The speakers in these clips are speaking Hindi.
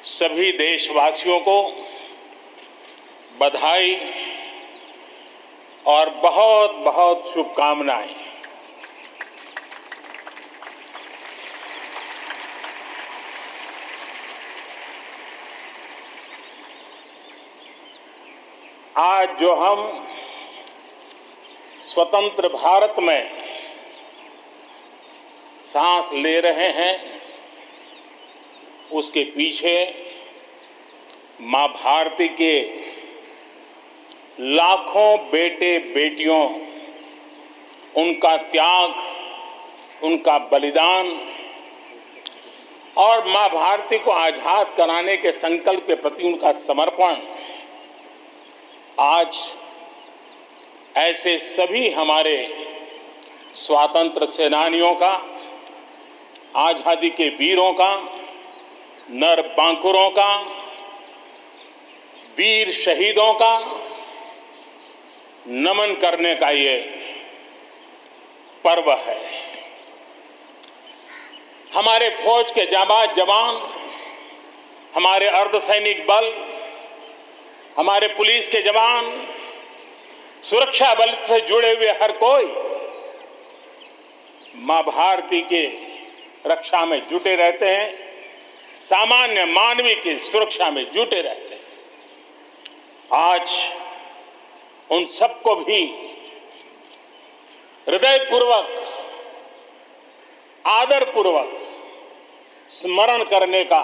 सभी देशवासियों को बधाई और बहुत बहुत शुभकामनाएं। आज जो हम स्वतंत्र भारत में सांस ले रहे हैं, उसके पीछे मां भारती के लाखों बेटे बेटियों, उनका त्याग, उनका बलिदान और मां भारती को आजाद कराने के संकल्प के प्रति उनका समर्पण आज ऐसे सभी हमारे स्वातंत्र सेनानियों का, आजादी के वीरों का, नर बांकुरों का, वीर शहीदों का नमन करने का ये पर्व है। हमारे फौज के जाबाज जवान, हमारे अर्धसैनिक बल, हमारे पुलिस के जवान, सुरक्षा बल से जुड़े हुए हर कोई मां भारती के रक्षा में जुटे रहते हैं, सामान्य मानवीय की सुरक्षा में जुटे रहते हैं। आज उन सबको भी हृदयपूर्वक, आदरपूर्वक स्मरण करने का,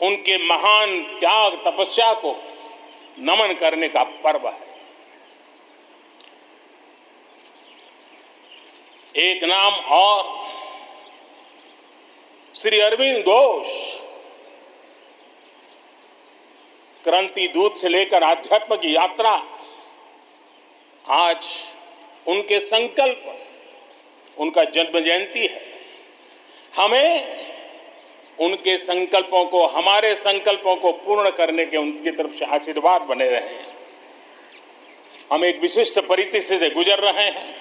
उनके महान त्याग तपस्या को नमन करने का पर्व है। एक नाम और, श्री अरविंद घोष क्रांति दूत से लेकर आध्यात्म की यात्रा, आज उनके संकल्प, उनका जन्म जयंती है। हमें उनके संकल्पों को, हमारे संकल्पों को पूर्ण करने के उनकी तरफ से आशीर्वाद बने रहे। हम एक विशिष्ट परिस्थिति से गुजर रहे हैं।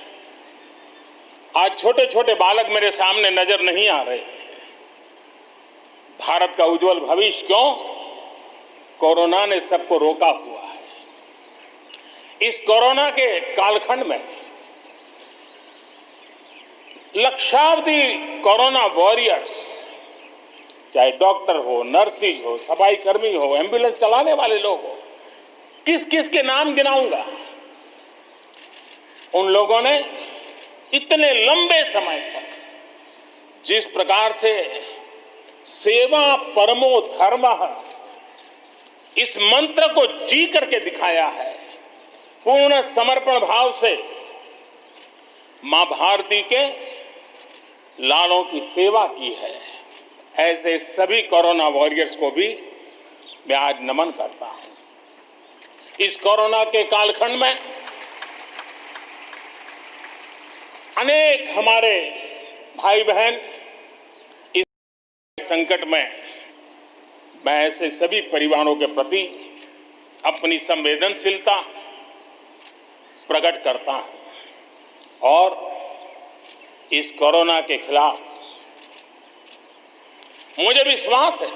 आज छोटे छोटे बालक मेरे सामने नजर नहीं आ रहे। भारत का उज्जवल भविष्य क्यों? कोरोना ने सबको रोका हुआ है। इस कोरोना के कालखंड में लक्षावधि कोरोना वॉरियर्स, चाहे डॉक्टर हो, नर्सिस हो, सफाई कर्मी हो, एम्बुलेंस चलाने वाले लोग हो, किस किस के नाम गिनाऊंगा। उन लोगों ने इतने लंबे समय तक जिस प्रकार से सेवा परमो धर्मः इस मंत्र को जी करके दिखाया है, पूर्ण समर्पण भाव से मां भारती के लालों की सेवा की है, ऐसे सभी कोरोना वॉरियर्स को भी मैं आज नमन करता हूं। इस कोरोना के कालखंड में अनेक हमारे भाई बहन इस संकट में, मैं ऐसे सभी परिवारों के प्रति अपनी संवेदनशीलता प्रकट करता हूं और इस कोरोना के खिलाफ मुझे विश्वास है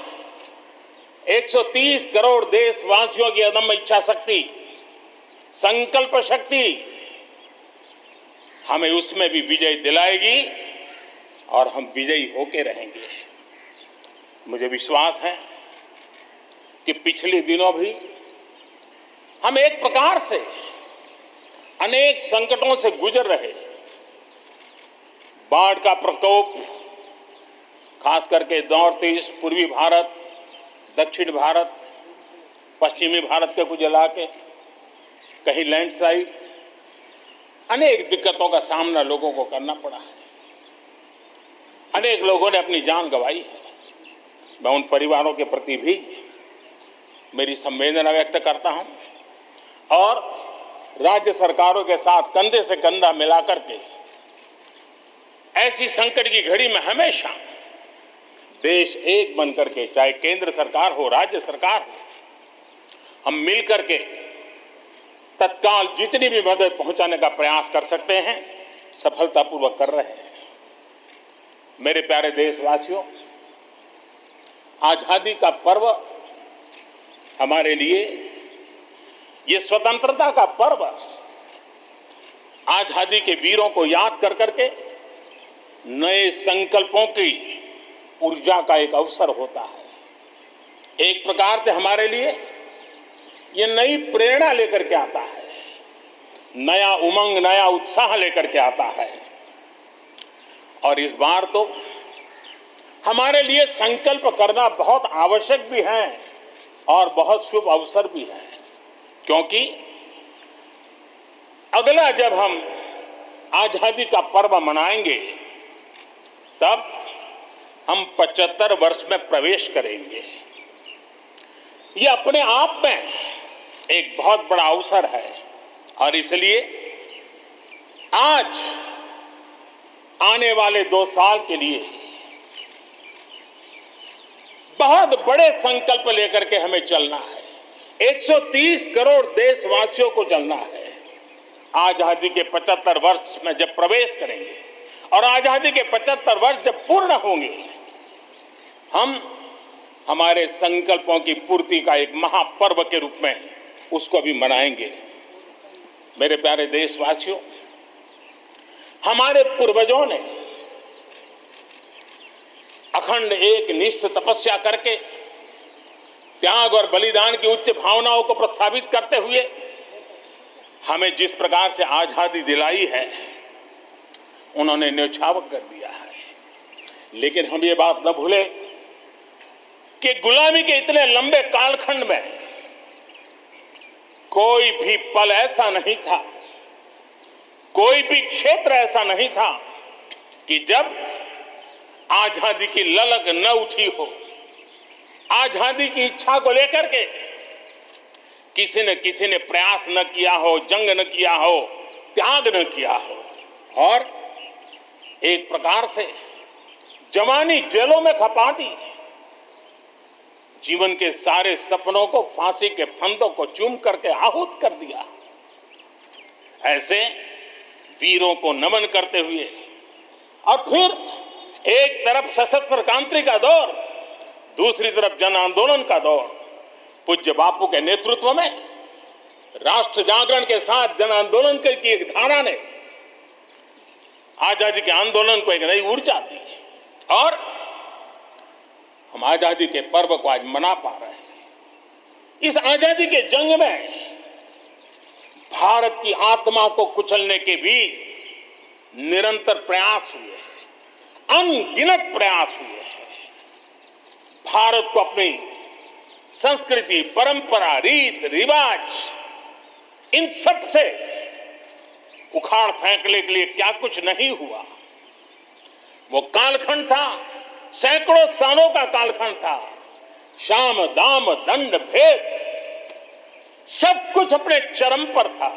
130 करोड़ देशवासियों की अदम्य इच्छा शक्ति, संकल्प शक्ति हमें उसमें भी विजय दिलाएगी और हम विजयी होके रहेंगे। मुझे विश्वास है कि पिछले दिनों भी हम एक प्रकार से अनेक संकटों से गुजर रहे। बाढ़ का प्रकोप, खास करके नॉर्थ ईस्ट, पूर्वी भारत, दक्षिण भारत, पश्चिमी भारत के कुछ इलाके, कहीं लैंडस्लाइड, अनेक दिक्कतों का सामना लोगों को करना पड़ा है। अनेक लोगों ने अपनी जान गंवाई है। मैं उन परिवारों के प्रति भी मेरी संवेदना व्यक्त करता हूं और राज्य सरकारों के साथ कंधे से कंधा मिलाकर के ऐसी संकट की घड़ी में हमेशा देश एक बनकर के, चाहे केंद्र सरकार हो, राज्य सरकार हो, हम मिलकर के तत्काल जितनी भी मदद पहुंचाने का प्रयास कर सकते हैं, सफलतापूर्वक कर रहे हैं। मेरे प्यारे देशवासियों, आजादी का पर्व हमारे लिए, ये स्वतंत्रता का पर्व आजादी के वीरों को याद कर करके नए संकल्पों की ऊर्जा का एक अवसर होता है। एक प्रकार से हमारे लिए ये नई प्रेरणा लेकर के आता है, नया उमंग, नया उत्साह लेकर के आता है। और इस बार तो हमारे लिए संकल्प करना बहुत आवश्यक भी है और बहुत शुभ अवसर भी है, क्योंकि अगला जब हम आजादी का पर्व मनाएंगे तब हम 75 वर्ष में प्रवेश करेंगे। ये अपने आप में एक बहुत बड़ा अवसर है और इसलिए आज आने वाले 2 साल के लिए बहुत बड़े संकल्प लेकर के हमें चलना है। 130 करोड़ देशवासियों को चलना है। आजादी के 75 वर्ष में जब प्रवेश करेंगे और आजादी के 75 वर्ष जब पूर्ण होंगे, हम हमारे संकल्पों की पूर्ति का एक महापर्व के रूप में उसको भी मनाएंगे। मेरे प्यारे देशवासियों, हमारे पूर्वजों ने अखंड एक निष्ठ तपस्या करके त्याग और बलिदान की उच्च भावनाओं को प्रस्तावित करते हुए हमें जिस प्रकार से आजादी दिलाई है, उन्होंने न्यौछावर कर दिया है। लेकिन हम ये बात न भूलें कि गुलामी के इतने लंबे कालखंड में कोई भी पल ऐसा नहीं था, कोई भी क्षेत्र ऐसा नहीं था कि जब आजादी की ललक न उठी हो, आजादी की इच्छा को लेकर के किसी ने प्रयास न किया हो, जंग न किया हो, त्याग न किया हो और एक प्रकार से जवानी जेलों में खपा दी, जीवन के सारे सपनों को फांसी के फंदों को चूम करके आहूत कर दिया। ऐसे वीरों को नमन करते हुए और फिर एक तरफ सशस्त्र क्रांति का दौर, दूसरी तरफ जन आंदोलन का दौर, पूज्य बापू के नेतृत्व में राष्ट्र जागरण के साथ जन आंदोलन की एक धारा ने आजादी के आंदोलन को एक नई ऊर्जा दी और हम आजादी के पर्व को आज मना पा रहे हैं। इस आजादी के जंग में भारत की आत्मा को कुचलने के भी निरंतर प्रयास हुए हैं, अनगिनत प्रयास हुए हैं। भारत को अपनी संस्कृति, परंपरा, रीत रिवाज, इन सब से उखाड़ फेंकने के लिए क्या कुछ नहीं हुआ। वो कालखंड था, सैकड़ों सालों का कालखंड था। शाम दाम दंड भेद सब कुछ अपने चरम पर था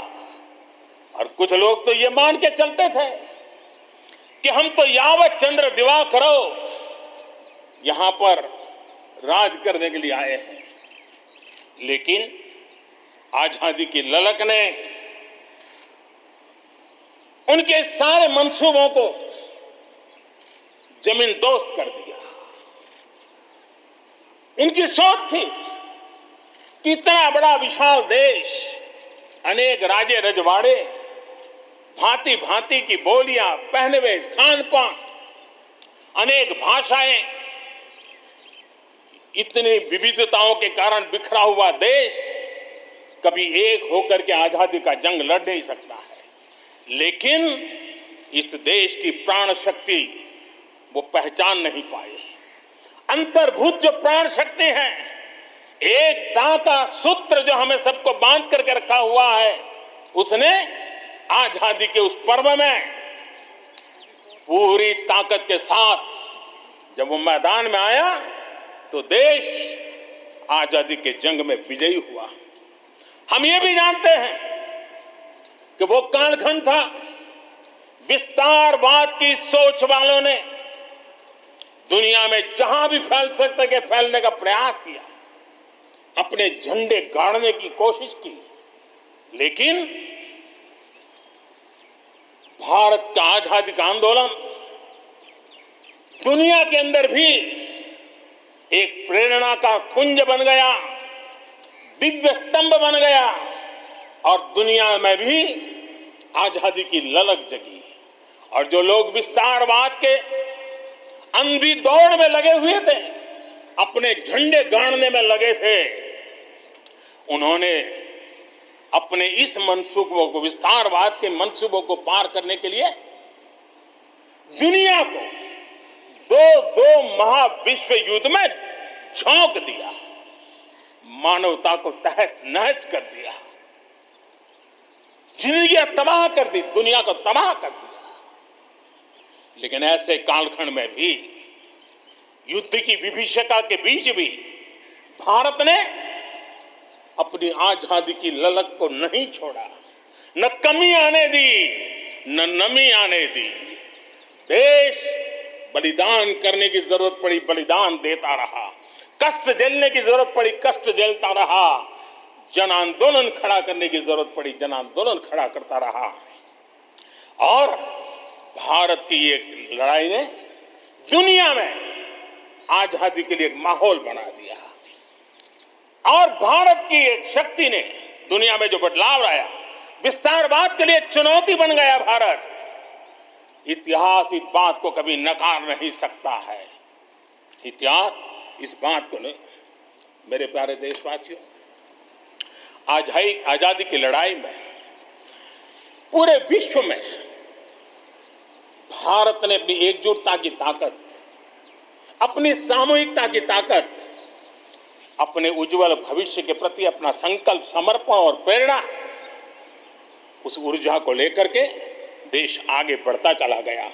और कुछ लोग तो ये मान के चलते थे कि हम तो यावत चंद्र दिवाकरो यहां पर राज करने के लिए आए हैं। लेकिन आजादी की ललक ने उनके सारे मंसूबों को जमीन दोस्त कर दिया। उनकी सोच थी कि इतना बड़ा विशाल देश, अनेक राजे रजवाड़े, भांति भांति की बोलियां, पहनवेश, खान पान, अनेक भाषाएं, इतनी विविधताओं के कारण बिखरा हुआ देश कभी एक होकर के आजादी का जंग लड़ नहीं सकता है। लेकिन इस देश की प्राण शक्ति वो पहचान नहीं पाए। अंतर्भूत जो प्राण शक्ति है, एकता का सूत्र जो हमें सबको बांध करके रखा हुआ है, उसने आजादी के उस पर्व में पूरी ताकत के साथ जब वो मैदान में आया तो देश आजादी के जंग में विजयी हुआ। हम ये भी जानते हैं कि वो कालखंड था, विस्तारवाद की सोच वालों ने दुनिया में जहां भी फैल सकते के फैलने का प्रयास किया, अपने झंडे गाड़ने की कोशिश की। लेकिन भारत का आजादी का आंदोलन दुनिया के अंदर भी एक प्रेरणा का पुंज बन गया, दिव्य स्तंभ बन गया और दुनिया में भी आजादी की ललक जगी। और जो लोग विस्तारवाद के अंधी दौड़ में लगे हुए थे, अपने झंडे गाड़ने में लगे थे, उन्होंने अपने इस मंसूबों को, विस्तारवाद के मंसूबों को पार करने के लिए दुनिया को दो महाविश्व युद्ध में झोंक दिया, मानवता को तहस नहस कर दिया, जिंदगी तबाह कर दी, दुनिया को तबाह कर दिया। लेकिन ऐसे कालखंड में भी, युद्ध की विभीषिका के बीच भी भारत ने अपनी आजादी की ललक को नहीं छोड़ा, न कमी आने दी न नमी आने दी। देश बलिदान करने की जरूरत पड़ी, बलिदान देता रहा, कष्ट झेलने की जरूरत पड़ी, कष्ट झेलता रहा, जन आंदोलन खड़ा करने की जरूरत पड़ी, जन आंदोलन खड़ा करता रहा। और भारत की ये लड़ाई ने दुनिया में आजादी के लिए एक माहौल बना दिया। और भारत की एक शक्ति ने दुनिया में जो बदलाव लाया, विस्तारवाद के लिए चुनौती बन गया भारत। इतिहास इस बात को कभी नकार नहीं सकता है। इतिहास इस बात को नहीं। मेरे प्यारे देशवासियों, आजादी की लड़ाई में पूरे विश्व में भारत ने अपनी एकजुटता की ताकत, अपनी सामूहिकता की ताकत, अपने उज्जवल भविष्य के प्रति अपना संकल्प, समर्पण और प्रेरणा, उस ऊर्जा को लेकर के देश आगे बढ़ता चला गया।